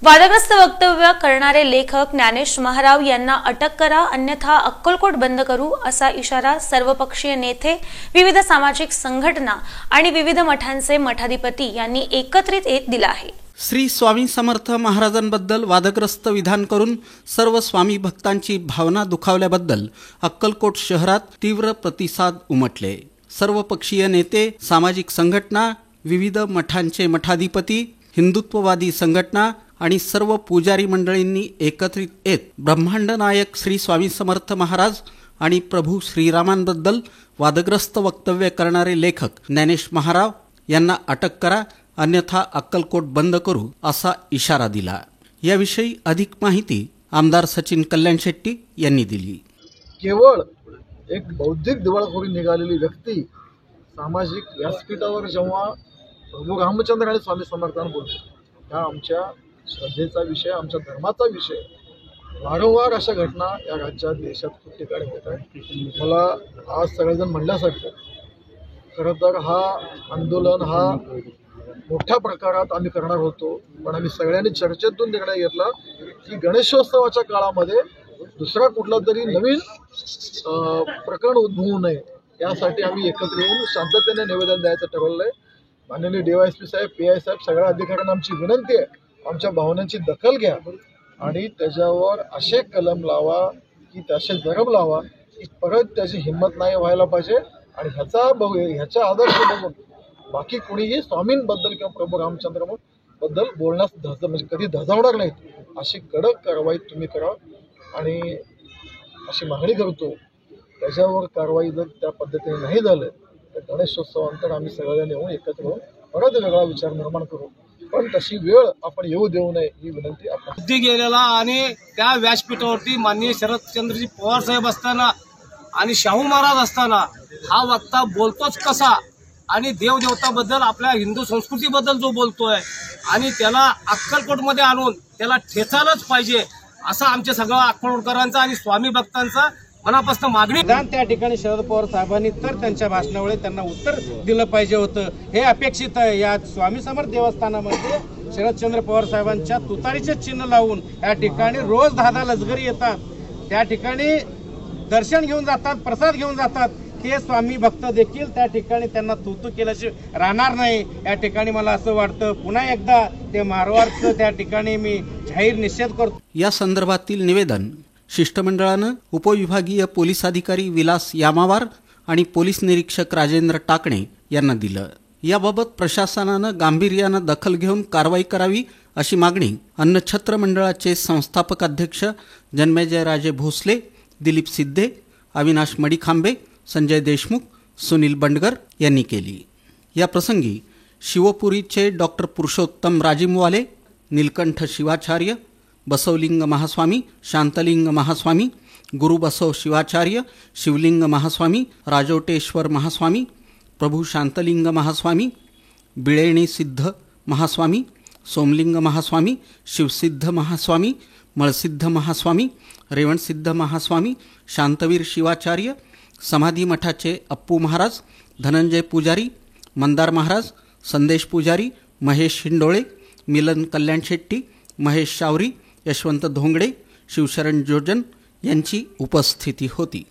वादग्रस्त वक्तव्य करणारे लेखक ज्ञानेश महाराव यांना अटक करा, अन्यथा अक्कलकोट बंद करू असा इशारा सर्वपक्षीय नेते, विविध सामाजिक संघटना आणि विविध मठांचे मठाधिपती यांनी एकत्रित येत दिला आहे। श्री स्वामी समर्थ महाराजांबद्दल वादग्रस्त विधान करून सर्व स्वामी भक्तांची भावना दुखावल्याबद्दल अक्कलकोट शहरात तीव्र प्रतिसाद उमटले। सर्वपक्षीय नेते, सामाजिक संघटना, विविध मठांचे मठाधिपती, हिंदुत्ववादी संघटना आणि सर्व पुजारी मंडळींनी एकत्रित येत ब्रह्मांड नायक श्री स्वामी समर्थ महाराज आणि प्रभू श्रीरामांबद्दल वादग्रस्त वक्तव्य करणारे लेखक ज्ञानेश महाराव यांना अटक करा, अन्यथा अक्कलकोट बंद करू असा इशारा दिला। याविषयी अधिक माहिती आमदार सचिन कल्याण शेट्टी यांनी दिली। केवळ एक बौद्धिक दिवाळखोरी निघालेली व्यक्ती सामाजिक व्यासपीठावर जेव्हा प्रभू रामचंद्र आणि स्वामी समर्थांना बोलतो, हा आमच्या श्रद्धेचा विषय, आमच्या धर्माचा विषय। वारंवार अशा घटना या राज्यात, देशात खूप ठिकाणी होत आहेत। मला आज सगळेजण म्हणल्यासारखं खरं तर हा आंदोलन हा मोठ्या प्रकारात आम्ही करणार होतो, पण आम्ही सगळ्यांनी चर्चेतून निर्णय घेतला की गणेशोत्सवाच्या काळामध्ये दुसरा कुठला तरी नवीन प्रकरण उद्भवू नये, यासाठी आम्ही एकत्र येऊन शांततेने निवेदन द्यायचं ठरवलंय। माननीय DYSP साहेब, PI साहेब, सगळ्या अधिकाऱ्यांना आमची विनंती आहे, आमच्या भावनांची दखल घ्या आणि त्याच्यावर असे कलम लावा की त्याचे जरब लावा की परत त्याची हिंमत नाही व्हायला पाहिजे। आणि ह्याचा आदर्श बघून बाकी कोणीही स्वामींबद्दल किंवा प्रभू रामचंद्र बद्दल बोलण्यास म्हणजे कधी धजावणार नाहीत, अशी कडक कारवाई तुम्ही करा आणि अशी मागणी करतो। त्याच्यावर कारवाई जर त्या पद्धतीने नाही झालं तर गणेशोत्सवानंतर आम्ही सगळ्यांनी येऊन एकत्र होऊन परत वेगळा विचार निर्माण करू, पण तशी वेळ आपण येऊ देऊ नये ही विनंती आपण बुद्धी गेलेला। आणि त्या व्यासपीठावरती माननीय शरदचंद्रजी पवार साहेब असताना आणि शाहू महाराज असताना हा वक्ता बोलतोच कसा, आणि देवदेवताबद्दल, आपल्या हिंदू संस्कृतीबद्दल जो बोलतोय आणि त्याला अक्कलकोटमध्ये आणून त्याला ठेचायलाच पाहिजे, असा आमच्या सगळ्या अक्कलकोटकरांचा आणि स्वामी भक्तांचा मनापासून मागणी। त्या ठिकाणी शरद पवार साहेबांनी तर त्यांच्या भाषणामुळे त्यांना उत्तर दिलं पाहिजे होतं, हे अपेक्षित आहे। या स्वामी समर्थ देवस्थानामध्ये शरदचंद्र पवार साहेबांच्या तुतारीचे चिन्ह लावून या ठिकाणी रोज 10 लष्करी येतात, त्या ठिकाणी दर्शन घेऊन जातात, प्रसाद घेऊन जातात। हे स्वामी भक्त देखील त्या ठिकाणी त्यांना तूतू केल्याशिवाय राहणार नाही। या ठिकाणी मला असं वाटतं पुन्हा एकदा ते मारवाडचं त्या ठिकाणी मी जाहीर निषेध करतो। या संदर्भातील निवेदन शिष्टमंडळानं उपविभागीय पोलीस अधिकारी विलास यामावार आणि पोलीस निरीक्षक राजेंद्र टाकणे यांना दिलं। याबाबत प्रशासनानं गांभीर्यानं दखल घेऊन कारवाई करावी अशी मागणी अन्नछत्र मंडळाचे संस्थापक अध्यक्ष जन्मेजयराजे भोसले, दिलीप सिद्धे, अविनाश मडीखांबे, संजय देशमुख, सुनील बंडगर यांनी केली। या प्रसंगी शिवपुरीचे डॉक्टर पुरुषोत्तम राजिमवाले, नीलकंठ शिवाचार्य, बसवलिंग महास्वामी, शांतलिंग महास्वामी, गुरुबसव शिवाचार्य, शिवलिंग महास्वामी, राजोटेश्वर महास्वामी, प्रभू शांतलिंग महास्वामी, बिळेणी सिद्ध महास्वामी, सोमलिंग महास्वामी, शिवसिद्ध महास्वामी, मळसिद्ध महास्वामी, रेवणसिद्ध महास्वामी, शांतवीर शिवाचार्य, समाधी मठाचे अप्पू महाराज, धनंजय पुजारी, मंदार महाराज, संदेश पुजारी, महेश हिंडोळे, मिलन कल्याण शेट्टी, महेश शावरी, यशवंत धोंगडे, शिवशरण जोजन यांची उपस्थिती होती।